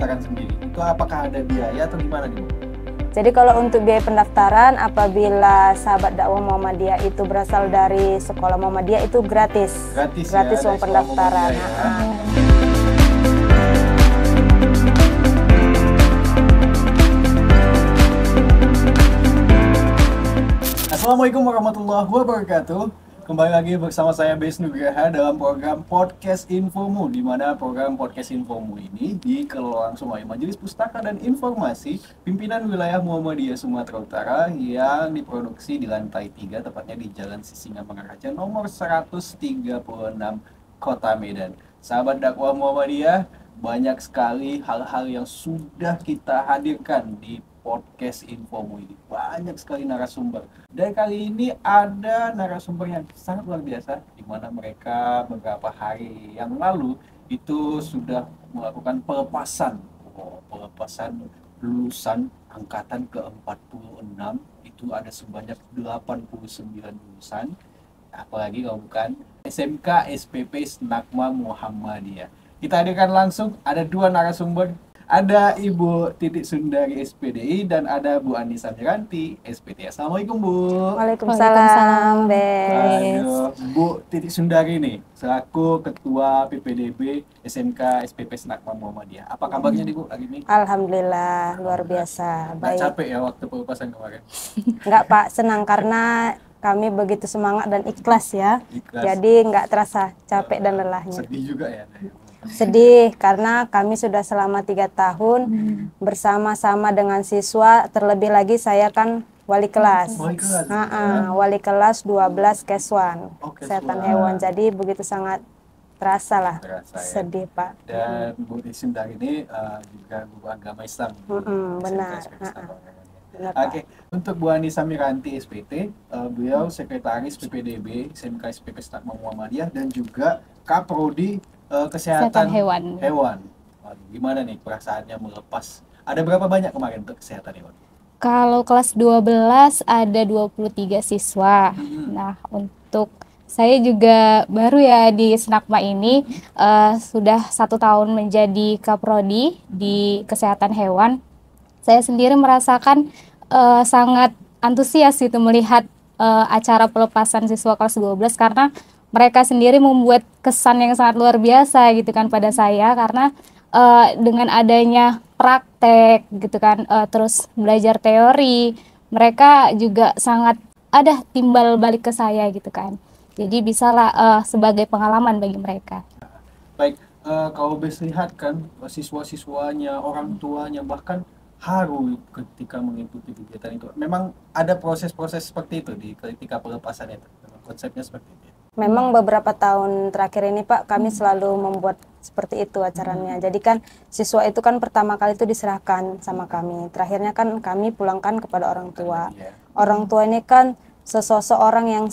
pendaftaran sendiri? Itu apakah ada biaya atau gimana nih, Bu? Jadi kalau untuk biaya pendaftaran, apabila sahabat dakwah Muhammadiyah itu berasal dari sekolah Muhammadiyah itu gratis Gratis uang pendaftaran. Assalamualaikum warahmatullahi wabarakatuh. Kembali lagi bersama saya Bes Nugraha dalam program Podcast Infomu, di mana program Podcast Infomu ini dikelola langsung oleh Majelis Pustaka dan Informasi Pimpinan Wilayah Muhammadiyah Sumatera Utara yang diproduksi di lantai 3, tepatnya di Jalan Sisingamangaraja nomor 136 Kota Medan. Sahabat dakwah Muhammadiyah, banyak sekali hal-hal yang sudah kita hadirkan di Podcast Infomu ini. Banyak sekali narasumber. Dan kali ini ada narasumber yang sangat luar biasa, di mana mereka beberapa hari yang lalu itu sudah melakukan pelepasan lulusan angkatan ke-46. Itu ada sebanyak 89 lulusan. Apalagi kalau bukan SMK SPP Snagma Muhammadiyah. Kita hadirkan langsung, ada dua narasumber. Ada Ibu Titik Sundari SPDI dan ada Bu Anissa Miranti SPT. Assalamualaikum, Bu. Waalaikumsalam, Bes. Aduh, Bu Titik Sundari nih selaku Ketua PPDB SMK SPP Snagma Muhammadiyah. Apa kabarnya nih, Bu, hari ini? Alhamdulillah, luar biasa. Nggak capek ya waktu pelepasan kemarin? Enggak, Pak, senang karena kami begitu semangat dan ikhlas ya. Ikhlas. Jadi enggak terasa capek dan lelahnya. Sedih juga ya? Sedih karena kami sudah selama 3 tahun bersama-sama dengan siswa, terlebih lagi saya kan wali kelas. Wali kelas 12 Keswan, Kesehatan Hewan. Jadi begitu sangat terasa lah. Sedih, Pak. Dan Bu Sundari ini juga guru agama Islam. Benar. Oke, untuk Bu Anissa Miranti SPT, beliau sekretaris PPDB SMK SPP Snagma Muhammadiyah dan juga Kaprodi Kesehatan Hewan. Waduh, gimana nih perasaannya melepas? Ada berapa banyak kemarin untuk kesehatan hewan? Kalau kelas 12 ada 23 siswa. Nah, untuk saya juga baru ya di Snagma ini, sudah 1 tahun menjadi Kaprodi di Kesehatan Hewan. Saya sendiri merasakan sangat antusias itu melihat acara pelepasan siswa kelas 12 karena mereka sendiri membuat kesan yang sangat luar biasa gitu kan pada saya, karena dengan adanya praktek gitu kan, terus belajar teori, mereka juga sangat ada timbal balik ke saya gitu kan. Jadi bisalah sebagai pengalaman bagi mereka. Baik, kalau Bes lihat kan siswa-siswanya, orang tuanya bahkan haru ketika mengikuti kegiatan itu. Memang ada proses-proses seperti itu di ketika pelepasan itu. Konsepnya seperti itu. Memang beberapa tahun terakhir ini, Pak, kami selalu membuat seperti itu acaranya. Jadi kan siswa itu kan pertama kali itu diserahkan sama kami. Terakhirnya kan kami pulangkan kepada orang tua. Orang tua ini kan sesosok orang yang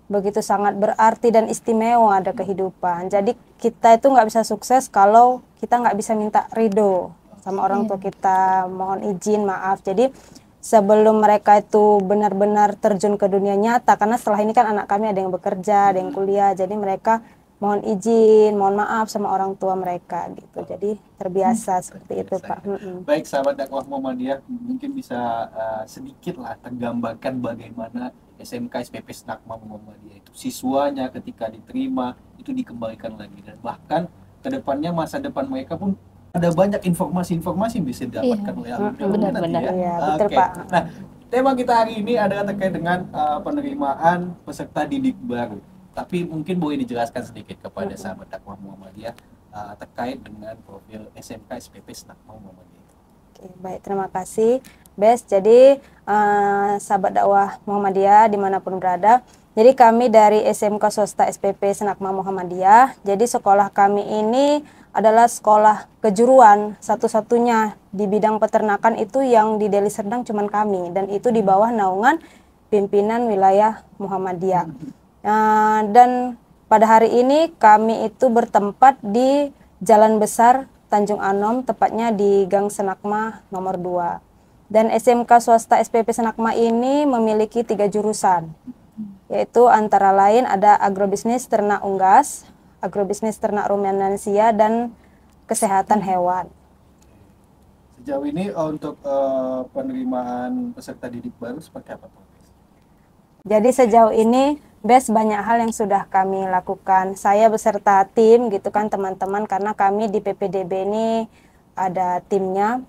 begitu sangat berarti dan istimewa ada kehidupan. Jadi kita itu nggak bisa sukses kalau kita nggak bisa minta ridho sama orang tua kita, mohon izin, maaf. Jadi sebelum mereka itu benar-benar terjun ke dunia nyata, karena setelah ini kan anak kami ada yang bekerja, ada yang kuliah, jadi mereka mohon izin, mohon maaf sama orang tua mereka gitu. Jadi terbiasa seperti itu, Pak. Baik, sahabat dakwah Muhammadiyah, mungkin bisa sedikit lah tergambarkan bagaimana SMK SPP Snagma Muhammadiyah itu siswanya ketika diterima itu dikembalikan lagi, dan bahkan kedepannya masa depan mereka pun ada banyak informasi-informasi yang bisa didapatkan oleh alumni nanti ya. Iya, betul, Pak. Nah, tema kita hari ini adalah terkait dengan penerimaan peserta didik baru. Tapi mungkin boleh dijelaskan sedikit kepada sahabat dakwah Muhammadiyah terkait dengan profil SMK SPP Snagma Muhammadiyah. Oke, baik, terima kasih, Bes. Jadi sahabat dakwah Muhammadiyah dimanapun berada, jadi kami dari SMK Swasta SPP Snagma Muhammadiyah. Jadi sekolah kami ini adalah sekolah kejuruan satu-satunya di bidang peternakan itu yang di Deli Serdang cuman kami, dan itu di bawah naungan pimpinan wilayah Muhammadiyah. Dan pada hari ini kami itu bertempat di Jalan Besar Tanjung Anom, tepatnya di Gang Snagma nomor 2. Dan SMK Swasta SPP Snagma ini memiliki 3 jurusan, yaitu antara lain ada agrobisnis ternak unggas, agrobisnis ternak ruminansia, dan kesehatan hewan. Sejauh ini untuk penerimaan peserta didik baru seperti apa Pak? Jadi sejauh ini Bes banyak hal yang sudah kami lakukan. Saya beserta tim gitu kan teman-teman, karena kami di PPDB ini ada timnya.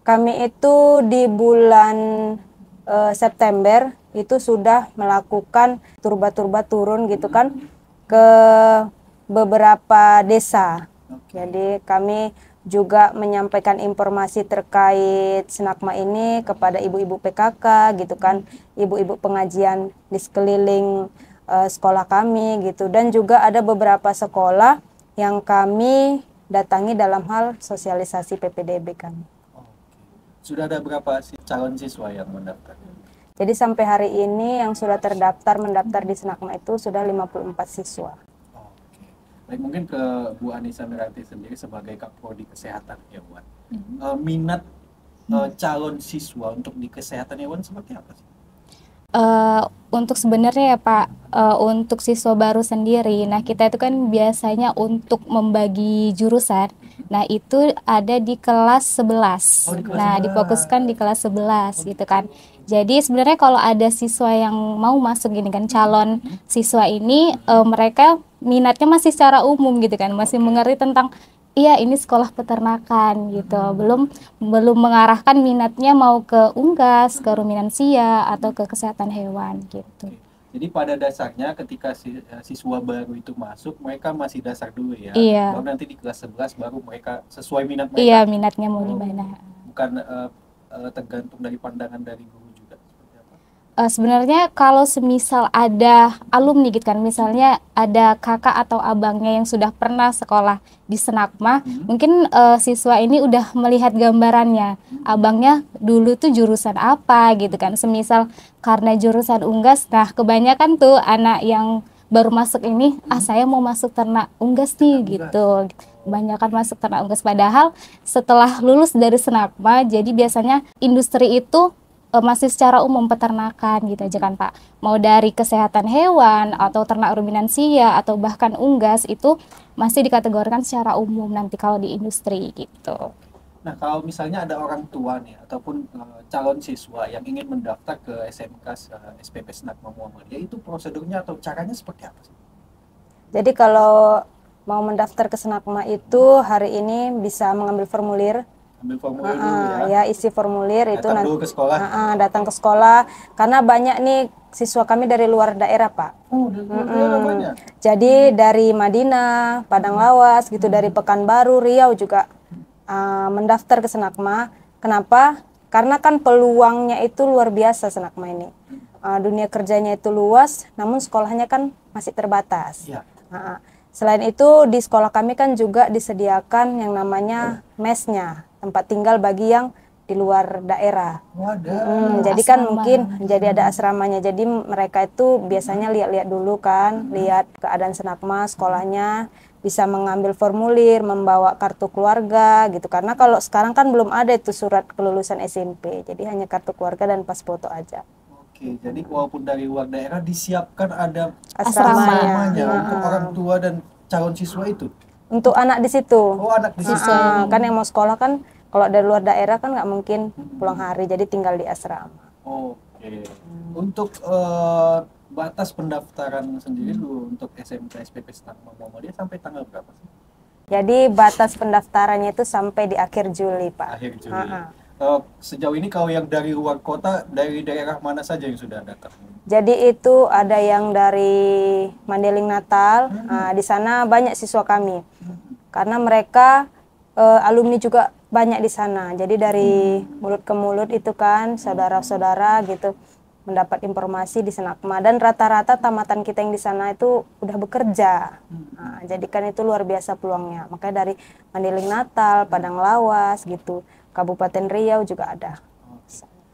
Kami itu di bulan September itu sudah melakukan turba-turba turun gitu kan ke beberapa desa. Jadi kami juga menyampaikan informasi terkait Senakma ini kepada ibu-ibu PKK gitu kan, ibu-ibu pengajian di sekeliling sekolah kami gitu, dan juga ada beberapa sekolah yang kami datangi dalam hal sosialisasi PPDB kami. Sudah ada berapa calon siswa yang mendaftar? Jadi sampai hari ini yang sudah mendaftar di Senakma itu sudah 54 siswa. Baik, mungkin ke Bu Anissa Miranti sendiri sebagai Kaprodi Kesehatan Hewan. Minat calon siswa untuk di kesehatan hewan seperti apa sih? Untuk sebenarnya ya Pak, untuk siswa baru sendiri, nah kita itu kan biasanya untuk membagi jurusan, nah itu ada di kelas 11. Oh, di kelas Nah 11. difokuskan di kelas 11 gitu kan. Jadi sebenarnya kalau ada siswa yang mau masuk gini kan, calon siswa ini mereka minatnya masih secara umum gitu kan, masih mengerti tentang iya ini sekolah peternakan gitu, belum mengarahkan minatnya mau ke unggas, ke ruminansia atau ke kesehatan hewan gitu. Jadi pada dasarnya ketika siswa baru itu masuk, mereka masih dasar dulu ya. Iya. Baru nanti di kelas 11 baru mereka sesuai minat mereka. Iya, minatnya mau di mana. Bukan tergantung dari pandangan dari guru juga seperti apa? Sebenarnya kalau semisal ada alumni gitu kan, misalnya ada kakak atau abangnya yang sudah pernah sekolah di Senakma, mungkin siswa ini udah melihat gambarannya, abangnya dulu tuh jurusan apa gitu kan, semisal karena jurusan unggas, nah kebanyakan tuh anak yang baru masuk ini, saya mau masuk ternak unggas nih gitu, kebanyakan masuk ternak unggas, padahal setelah lulus dari Senakma, jadi biasanya industri itu masih secara umum peternakan gitu aja kan Pak. Mau dari kesehatan hewan atau ternak ruminansia atau bahkan unggas itu masih dikategorikan secara umum nanti kalau di industri gitu. Nah, kalau misalnya ada orang tua nih ataupun calon siswa yang ingin mendaftar ke SMK SPP Senakma Muhammadiyah, itu prosedurnya atau caranya seperti apa sih? Jadi kalau mau mendaftar ke Senakma itu hari ini bisa mengambil formulir. Ambil formulir dulu ya. Ya, isi formulir itu Datang nanti dulu ke sekolah. datang ke sekolah, karena banyak nih siswa kami dari luar daerah Pak. Oh, dari luar daerah banyak. Jadi dari Madinah, Padang Lawas gitu, dari Pekanbaru, Riau juga mendaftar ke Senakma. Kenapa? Karena kan peluangnya itu luar biasa Senakma ini. Dunia kerjanya itu luas, namun sekolahnya kan masih terbatas. Ya. Selain itu di sekolah kami kan juga disediakan yang namanya mesnya, tempat tinggal bagi yang di luar daerah. Jadi kan mungkin jadi ada asramanya. Jadi mereka itu biasanya lihat-lihat dulu kan, lihat keadaan Senakma, sekolahnya, bisa mengambil formulir, membawa kartu keluarga gitu. Karena kalau sekarang kan belum ada itu surat kelulusan SMP. Jadi hanya kartu keluarga dan pas foto aja. Oke, jadi walaupun dari luar daerah disiapkan ada Asramanya. untuk orang tua dan calon siswa itu. Untuk anak di situ. Oh, anak di situ. Kan yang mau sekolah kan kalau dari luar daerah kan nggak mungkin pulang hari, jadi tinggal di asrama. Oke. Untuk batas pendaftaran sendiri dulu untuk SMK SPP Senakma Muhammadiyah sampai tanggal berapa sih? Jadi batas pendaftarannya itu sampai di akhir Juli, Pak. Akhir Juli. Sejauh ini kalau yang dari luar kota, dari daerah mana saja yang sudah datang? Jadi itu ada yang dari Mandeling Natal, di sana banyak siswa kami. Karena mereka alumni juga banyak di sana. Jadi dari mulut ke mulut itu kan saudara-saudara gitu mendapat informasi di Senakma, dan rata-rata tamatan kita yang di sana itu udah bekerja. Jadi kan itu luar biasa peluangnya. Makanya dari Mandeling Natal, Padang Lawas gitu, Kabupaten Riau juga ada.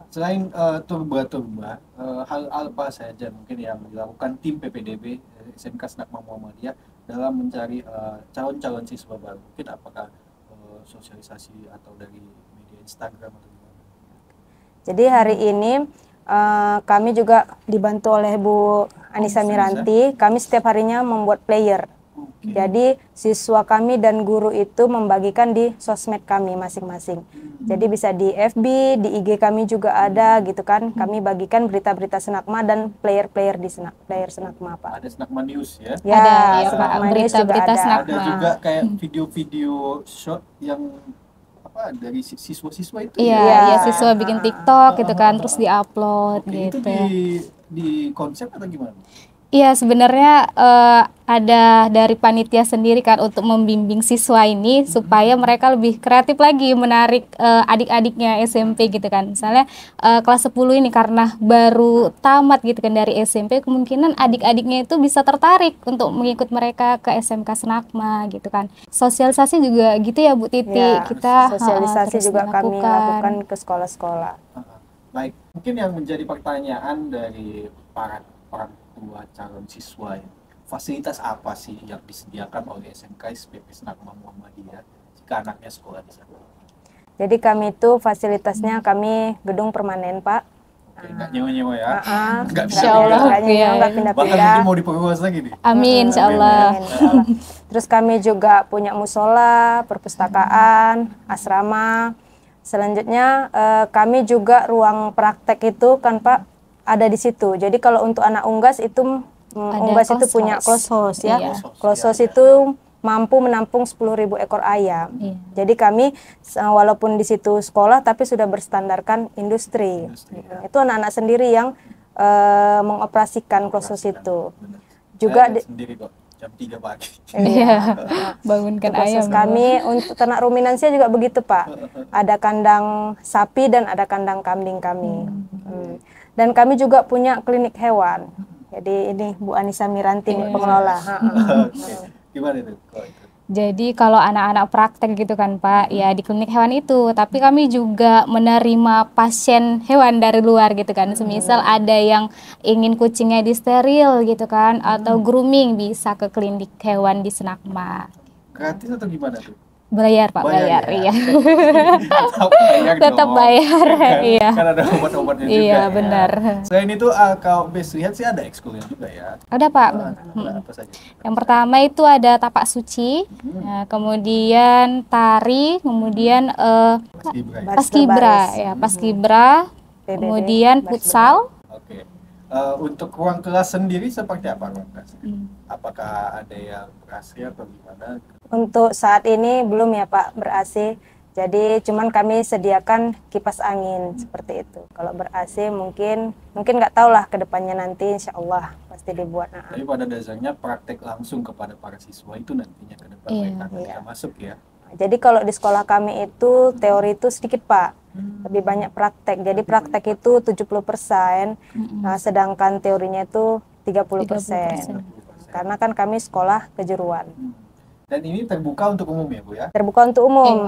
Selain turba-turba, hal apa saja mungkin yang dilakukan tim PPDB SMK Senakma Muhammadiyah dalam mencari calon-calon siswa baru? Mungkin apakah sosialisasi atau dari media Instagram atau gimana? Jadi hari ini kami juga dibantu oleh Bu Anissa Miranti. Kami setiap harinya membuat player. Jadi siswa kami dan guru itu membagikan di sosmed kami masing-masing. Jadi bisa di FB, di IG kami juga ada gitu kan. Kami bagikan berita-berita Senakma dan player-player di player Senakma, Pak. Ada Senakma News ya. Ya, Ada, ya, Pak. Senakma News juga Berita-berita ada. Senakma. Ada juga kayak video-video short yang apa dari siswa-siswa itu Iya, Iya. ya siswa bikin TikTok gitu kan, terus diupload Oke, itu gitu. di konsep atau gimana? Iya, sebenarnya ada dari panitia sendiri kan untuk membimbing siswa ini supaya mereka lebih kreatif lagi menarik adik-adiknya SMP gitu kan. Misalnya kelas 10 ini karena baru tamat gitu kan dari SMP, kemungkinan adik-adiknya itu bisa tertarik untuk mengikut mereka ke SMK Senakma gitu kan. Sosialisasi juga gitu ya Bu Titi. Ya, Kita sosialisasi terus juga kami lakukan ke sekolah-sekolah. Baik, mungkin yang menjadi pertanyaan dari para orang tua calon siswa ya, fasilitas apa sih yang disediakan oleh SMK SPP Senakma Muhammadiyah jika anaknya sekolah di sana? Jadi kami itu fasilitasnya kami gedung permanen, Pak. Oke, nggak nyewa-nyewa ya? Nggak Insya Allah, nggak nyewa, iya. nggak Bahkan pindah-pindah. ini mau diperluas lagi nih. Amin, insya Allah. Amin, insya Allah. Terus kami juga punya musola, perpustakaan, asrama. Selanjutnya kami juga ruang praktek itu kan Pak ada di situ. Jadi kalau untuk anak unggas itu unggas itu punya close house ya. Iya. Close house itu mampu menampung 10.000 ekor ayam. Iya. Jadi kami walaupun di situ sekolah tapi sudah berstandarkan industri. Itu anak-anak sendiri yang mengoperasikan close house itu. Bener. Juga Saya sendiri kok jam 3 pagi. Iya, bangunkan ayam. Proses kami untuk ternak ruminansia juga begitu Pak. Ada kandang sapi dan ada kandang kambing kami. Dan kami juga punya klinik hewan. Jadi ini Bu Anissa Miranti nih pengelola. Oke. Gimana itu? Kalau itu? Jadi kalau anak-anak praktek gitu kan Pak, ya di klinik hewan itu. Tapi kami juga menerima pasien hewan dari luar gitu kan. Semisal ada yang ingin kucingnya disteril gitu kan, atau grooming bisa ke klinik hewan di Senakma. Gratis atau gimana tuh? Bayar Pak, bayar, ya? iya. Tetap bayar Tetap dong. bayar, iya. Kan ada obat-obatnya juga Iya, ya. benar. Selain itu kalau Bes lihat sih ada ekskulnya juga ya. Ada Pak. Ada apa saja? Yang pertama itu ada tapak suci, nah, kemudian tari, kemudian Paskibra ya? paskibra, ya paskibra, PBB, kemudian baris futsal. Oke. Untuk ruang kelas sendiri seperti apa ruang kelas? Apakah ada yang ber-AC atau gimana? Untuk saat ini belum ya Pak ber-AC. Jadi cuman kami sediakan kipas angin seperti itu. Kalau ber-AC mungkin nggak tahu lah ke depannya nanti insya Allah pasti dibuat. Tapi pada dasarnya praktek langsung kepada para siswa itu nantinya ke depan Iya. mereka akan bisa masuk ya. Jadi kalau di sekolah kami itu teori itu sedikit Pak. Lebih banyak praktek. Jadi praktek itu 70%, nah, sedangkan teorinya itu 30%. Karena kan kami sekolah kejuruan. Dan ini terbuka untuk umum ya Bu ya? Terbuka untuk umum.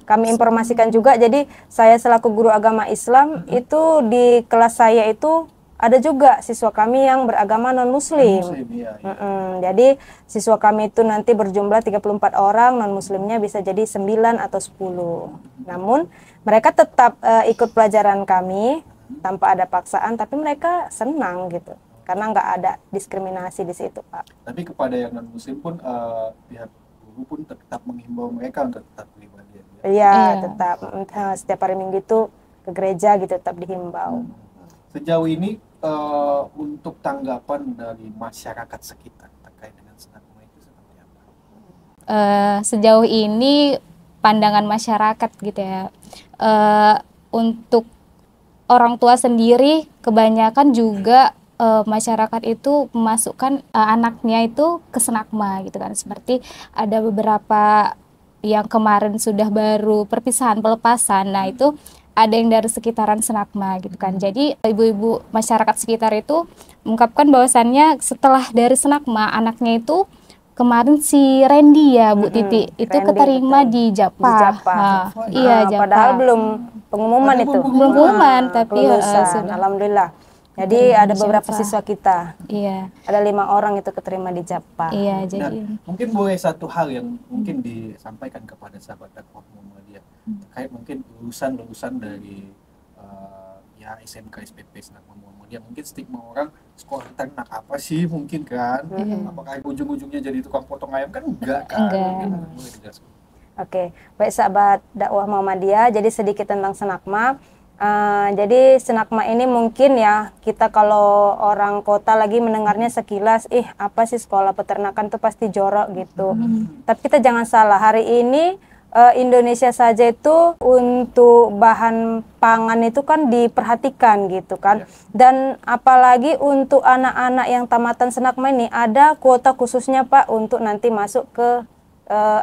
Kami informasikan juga. Jadi saya selaku guru agama Islam itu di kelas saya itu ada juga siswa kami yang beragama non-muslim. Muslim, iya. Jadi siswa kami itu nanti berjumlah 34 orang, non-muslimnya bisa jadi 9 atau 10. Namun mereka tetap ikut pelajaran kami tanpa ada paksaan, tapi mereka senang gitu. Karena nggak ada diskriminasi di situ, Pak. Tapi kepada yang non-muslim pun pihak guru pun tetap menghimbau mereka untuk tetap beribadah. Ya. Iya, tetap setiap hari Minggu itu ke gereja gitu tetap dihimbau. Sejauh ini untuk tanggapan dari masyarakat sekitar terkait dengan Senakma itu seperti apa? Sejauh ini pandangan masyarakat gitu ya, untuk orang tua sendiri kebanyakan juga masyarakat itu memasukkan anaknya itu ke Senakma gitu kan. Seperti ada beberapa yang kemarin sudah baru perpisahan pelepasan, nah itu ada yang dari sekitaran Senakma gitu kan. Jadi ibu-ibu masyarakat sekitar itu mengungkapkan bahwasannya setelah dari Senakma anaknya itu kemarin si Randy ya Bu Titi itu Randy, keterima betul. di Japa. Di Japa. Iya Japa. Padahal belum pengumuman itu. Belum pengumuman, tapi kelulusan. sudah. Alhamdulillah. Jadi ada beberapa Japa. siswa kita. Iya. Ada 5 orang itu keterima di Japa. Iya, Dan jadi mungkin boleh satu hal yang mungkin disampaikan kepada sahabat dakwah Muhammadiyah terkait mungkin lulusan dari ya SMK SPP Senakma Muhammadiyah kemudian mungkin stigma orang sekolah ternak apa sih mungkin kan, apakah ujung-ujungnya jadi tukang potong ayam kan enggak kan? Enggak. Mungkin boleh dijelaskan. Oke, baik sahabat dakwah Muhammadiyah, jadi sedikit tentang Senakma. Jadi Senakma ini mungkin ya, kita kalau orang kota lagi mendengarnya sekilas, apa sih sekolah peternakan tuh pasti jorok gitu. Tapi kita jangan salah, hari ini Indonesia saja itu untuk bahan pangan itu kan diperhatikan gitu kan. Dan apalagi untuk anak-anak yang tamatan Senakma ini ada kuota khususnya Pak untuk nanti masuk ke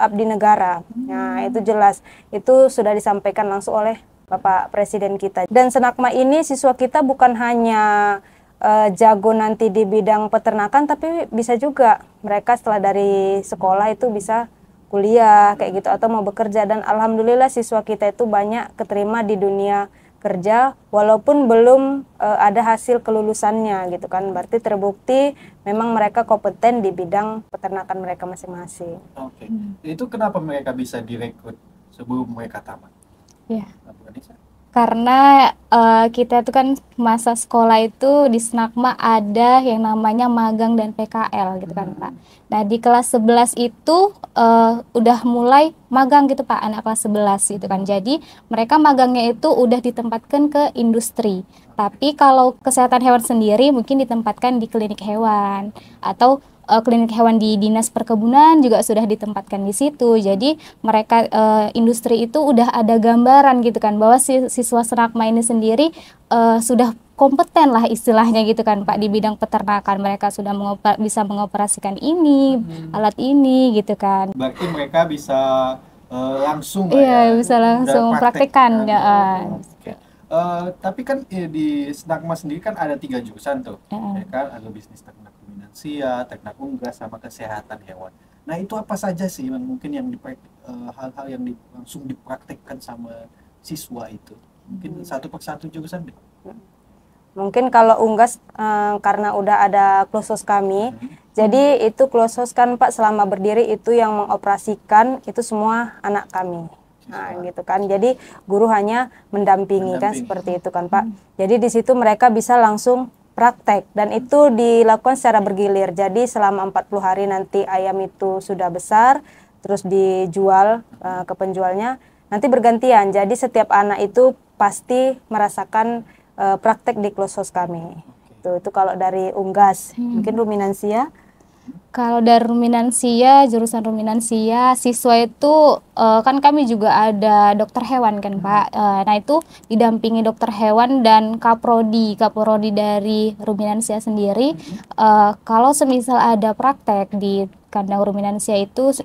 abdi negara. Nah, itu jelas. Itu sudah disampaikan langsung oleh Bapak Presiden kita. Dan Senakma ini siswa kita bukan hanya jago nanti di bidang peternakan, tapi bisa juga mereka setelah dari sekolah itu bisa kuliah kayak gitu atau mau bekerja. Dan alhamdulillah siswa kita itu banyak keterima di dunia kerja walaupun belum ada hasil kelulusannya gitu kan, berarti terbukti memang mereka kompeten di bidang peternakan mereka masing-masing. Oke. Itu kenapa mereka bisa direkrut sebelum mereka tamat? Ya. Bu Anissa? Karena kita itu kan masa sekolah itu di Senakma ada yang namanya magang dan PKL gitu kan Pak. Nah di kelas 11 itu udah mulai magang gitu Pak, anak kelas 11 gitu kan. Jadi mereka magangnya itu udah ditempatkan ke industri. Tapi kalau kesehatan hewan sendiri mungkin ditempatkan di klinik hewan atau klinik hewan di dinas perkebunan juga sudah ditempatkan di situ. Jadi mereka industri itu udah ada gambaran gitu kan bahwa siswa Senakma ini sendiri sudah kompeten lah istilahnya gitu kan Pak di bidang peternakan. Mereka sudah bisa mengoperasikan ini, alat ini gitu kan. Berarti mereka bisa langsung Iya, bisa langsung praktekkan ya. Oke. Tapi kan di Senakma sendiri kan ada 3 jurusan tuh, ya kan? Ada bisnis ternak ruminansia, ternak unggas, sama kesehatan hewan. Nah itu apa saja sih yang mungkin yang hal-hal yang langsung dipraktekkan sama siswa itu? Mungkin satu persatu jurusan deh. Mungkin kalau unggas karena udah ada klosos kami, jadi itu klosos kan Pak selama berdiri itu yang mengoperasikan itu semua anak kami. Nah, gitu kan. Jadi guru hanya mendampingi kan seperti itu kan Pak. Jadi di situ mereka bisa langsung praktek dan itu dilakukan secara bergilir. Jadi selama 40 hari nanti ayam itu sudah besar, terus dijual ke penjualnya, nanti bergantian. Jadi setiap anak itu pasti merasakan praktek di klosos kami. Itu kalau dari unggas. Mungkin ruminansia. Kalau dari ruminansia, jurusan ruminansia, siswa itu kan kami juga ada dokter hewan kan Pak. Nah itu didampingi dokter hewan dan kaprodi dari ruminansia sendiri. Kalau semisal ada praktek di kandang ruminansia itu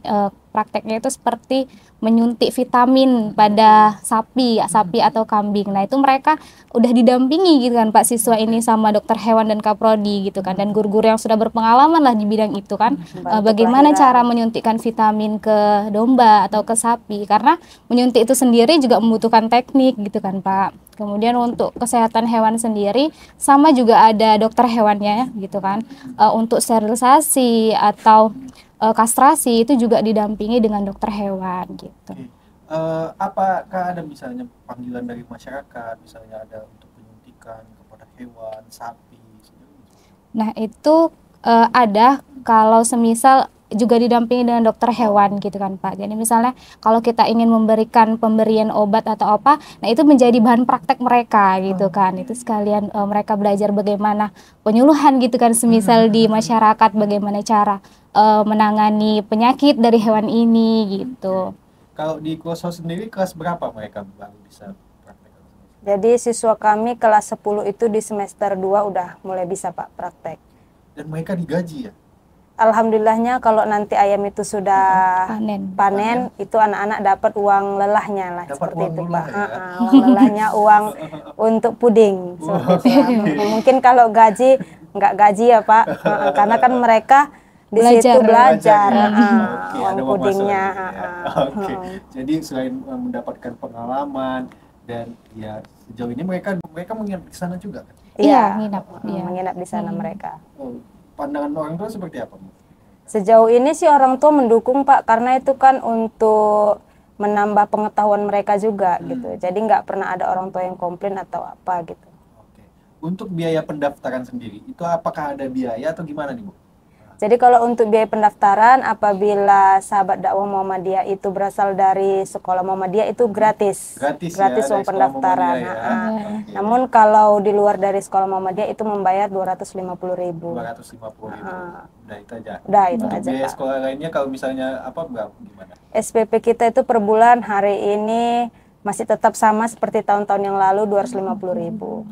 prakteknya itu seperti menyuntik vitamin pada sapi atau kambing. Nah itu mereka udah didampingi gitu kan Pak siswa ini sama dokter hewan dan kaprodi gitu kan, dan guru-guru yang sudah berpengalaman lah di bidang itu kan, bagaimana cara menyuntikkan vitamin ke domba atau ke sapi, karena menyuntik itu sendiri juga membutuhkan teknik gitu kan Pak. Kemudian untuk kesehatan hewan sendiri sama juga ada dokter hewannya gitu kan, untuk sterilisasi atau kastrasi itu juga didampingi dengan dokter hewan gitu. Apakah ada misalnya panggilan dari masyarakat, misalnya ada untuk penyuntikan kepada hewan, sapi? Nah itu ada kalau semisal juga didampingi dengan dokter hewan gitu kan Pak. Jadi misalnya kalau kita ingin memberikan pemberian obat atau apa, nah itu menjadi bahan praktek mereka gitu kan. Itu sekalian mereka belajar bagaimana penyuluhan gitu kan, semisal di masyarakat bagaimana cara menangani penyakit dari hewan ini gitu. Kalau di klosos sendiri kelas berapa mereka baru bisa praktek? Jadi siswa kami kelas 10 itu di semester 2 udah mulai bisa Pak praktek. Dan mereka digaji ya? Alhamdulillahnya kalau nanti ayam itu sudah panen itu anak-anak dapat uang lelahnya lah, dapat seperti uang itu lelah, Pak. ya? Uang lelahnya, uang untuk puding seperti itu. Mungkin kalau gaji nggak gaji ya Pak, karena kan mereka di situ belajar, Oke, uang ada pudingnya. Oke. Jadi selain mendapatkan pengalaman dan ya sejauh ini mereka menginap di sana juga kan? Iya, menginap di sana mereka. Pandangan orang tua seperti apa? Sejauh ini sih orang tua mendukung Pak, karena itu kan untuk menambah pengetahuan mereka juga gitu. Jadi nggak pernah ada orang tua yang komplain atau apa gitu. Oke. Bu Untuk biaya pendaftaran sendiri, itu apakah ada biaya atau gimana nih Bu? Jadi kalau untuk biaya pendaftaran, apabila sahabat dakwah Muhammadiyah itu berasal dari sekolah Muhammadiyah itu gratis. Gratis Gratis ya, uang dari sekolah pendaftaran. Muhammadiyah ya. Nah, Oke. namun kalau di luar dari sekolah Muhammadiyah itu membayar 250.000. 250.000. Udah itu aja. Udah itu Untuk aja, biaya Pak. sekolah lainnya kalau misalnya apa berapa gimana? SPP kita itu per bulan hari ini masih tetap sama seperti tahun-tahun yang lalu 250.000.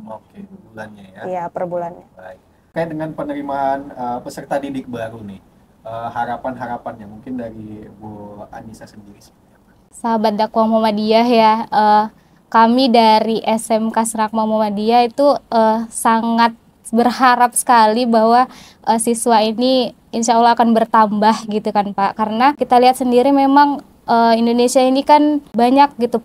Oke, bulannya ya. Iya, per bulannya. Baik. Kayak dengan penerimaan peserta didik baru nih, harapan-harapannya mungkin dari Bu Anissa sendiri seperti apa? Sahabat dakwah Muhammadiyah ya, kami dari SMK Serakma Muhammadiyah itu sangat berharap sekali bahwa siswa ini insya Allah akan bertambah gitu kan Pak, karena kita lihat sendiri memang Indonesia ini kan banyak gitu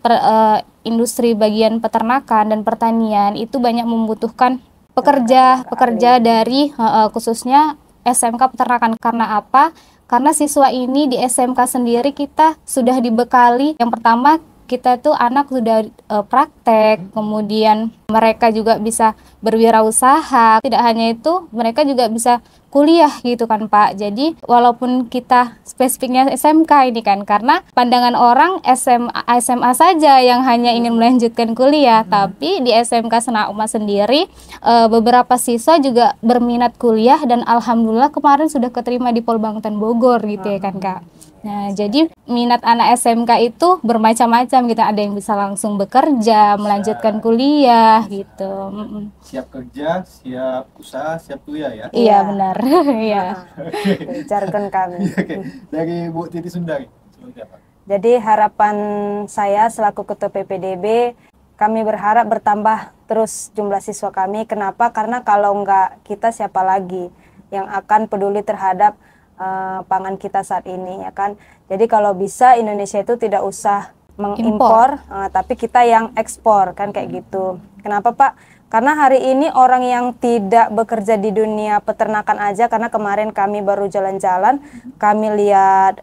industri bagian peternakan dan pertanian itu banyak membutuhkan pekerja dari khususnya SMK peternakan. Karena apa? Karena siswa ini di SMK sendiri kita sudah dibekali, yang pertama kita tuh anak sudah praktek, kemudian mereka juga bisa berwirausaha. Tidak hanya itu, mereka juga bisa kuliah gitu kan Pak. Jadi walaupun kita spesifiknya SMK ini kan, karena pandangan orang SMA saja yang hanya ingin melanjutkan kuliah, tapi di SMK Serakma sendiri beberapa siswa juga berminat kuliah dan alhamdulillah kemarin sudah keterima di Polbangtan Bogor gitu ya kan Kak. Nah, jadi minat anak SMK itu bermacam-macam gitu. Ada yang bisa langsung bekerja, melanjutkan kuliah gitu. Siap kerja, siap usaha, siap kuliah ya. Iya, benar. Iya. Jargon kami. Oke, dari Bu Titi Sundari seperti apa? Jadi harapan saya selaku Ketua PPDB, kami berharap bertambah terus jumlah siswa kami. Kenapa? Karena kalau enggak kita siapa lagi yang akan peduli terhadap pangan kita saat ini ya kan. Jadi kalau bisa Indonesia itu tidak usah mengimpor, tapi kita yang ekspor kan kayak gitu. Kenapa Pak? Karena hari ini orang yang tidak bekerja di dunia peternakan aja, karena kemarin kami baru jalan-jalan, kami lihat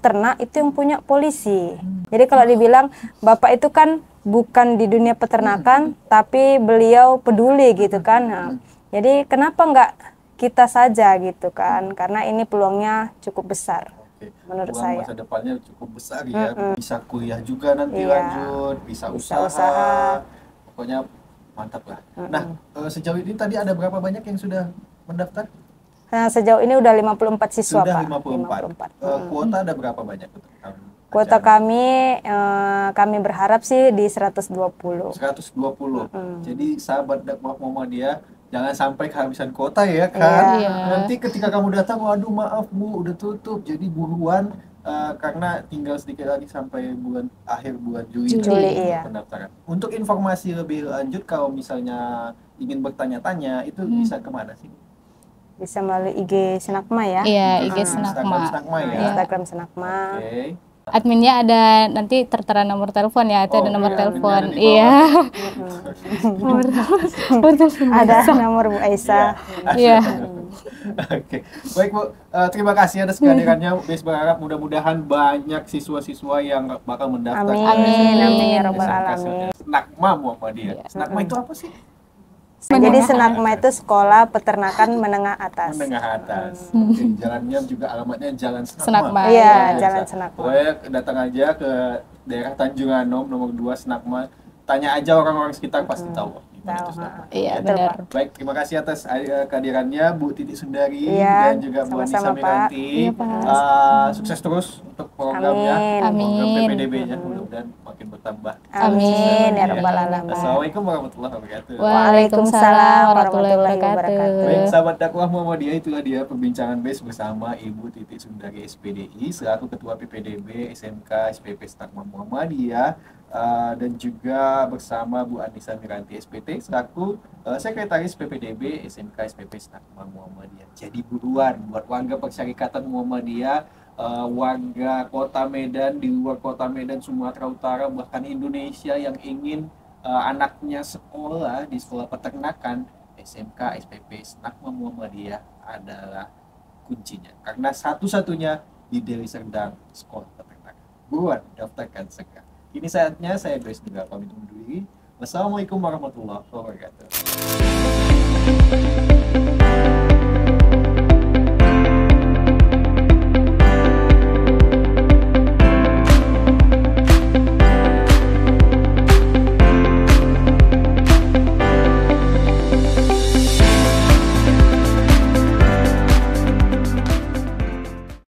ternak itu yang punya polisi. Jadi kalau dibilang Bapak itu kan bukan di dunia peternakan, tapi beliau peduli gitu kan. Nah, jadi kenapa enggak kita saja gitu kan, karena ini peluangnya cukup besar. Oke. Menurut Peluang saya masa depannya cukup besar ya. Bisa kuliah juga nanti Iya. lanjut, bisa Bisa usaha. usaha. Pokoknya mantap lah. Nah, sejauh ini tadi ada berapa banyak yang sudah mendaftar? Nah, sejauh ini udah 54 siswa Sudah Pak. 54. Kuota ada berapa banyak untuk tahun? Kuota kami berharap sih di 120. 120. Jadi sahabat dakwah Muhammadiyah jangan sampai kehabisan kuota ya kan. Iya. Nanti ketika kamu datang, waduh maaf Bu, udah tutup. Jadi buruan karena tinggal sedikit lagi sampai akhir bulan Juli Iya. pendaftaran. Untuk informasi lebih lanjut kalau misalnya ingin bertanya-tanya itu bisa kemana sih? Bisa melalui IG Senakma ya. Iya, IG Instagram Senakma. Senakma ya. Instagram Senakma. Oke. Adminnya ada, nanti tertera nomor telepon ya, itu ada nomor iya, telepon. adminnya ada di Iya. bawah. Nomor telepon. Ada nomor Bu Aisyah. Iya. Oke, baik Bu. Terima kasih atas kehadirannya. Bes berharap mudah-mudahan banyak siswa-siswa yang bakal mendaftar. Amin, amin ya SMK Rabbal Alamin. Senakma Muhammadiyah. Senakma itu apa sih? Jadi Senakma itu sekolah peternakan menengah atas. Menengah atas. Oke, jalannya juga alamatnya Jalan Senakma. Senakma. Iya, Biasa. Jalan Senakma. Pokoknya datang aja ke daerah Tanjung Anom nomor 2 Senakma. Tanya aja orang-orang sekitar pasti tahu. Gimana itu Senakma. Iya, Ya. benar. Baik, terima kasih atas kehadirannya Bu Titi Sundari Iya, dan juga Bu sama-sama, Anissa Miranti. Iya, Pak. Sukses terus untuk programnya, Amin. program Amin. PPDB-nya mudah-mudahan makin bertambah. Amin ya Ya. Rabbal Alamin. Assalamualaikum warahmatullahi wabarakatuh. Waalaikumsalam warahmatullahi wabarakatuh. Baik, sahabat dakwah Muhammadiyah, itulah dia perbincangan BES bersama Ibu Titi Sundari SPDI selaku Ketua PPDB SMK SPP Serakma Muhammadiyah dan juga bersama Bu Anissa Miranti SPT selaku Sekretaris PPDB SMK SPP Serakma Muhammadiyah. Jadi buruan buat warga Persyarikatan Muhammadiyah, warga Kota Medan, di luar Kota Medan, Sumatera Utara, bahkan Indonesia yang ingin anaknya sekolah di sekolah peternakan, SMK SPP Serakma Muhammadiyah adalah kuncinya. Karena satu-satunya di Deli Serdang sekolah peternakan. Buruan daftarkan segera. Kini saatnya saya Grace juga pamit undur diri. Wassalamualaikum warahmatullahi wabarakatuh.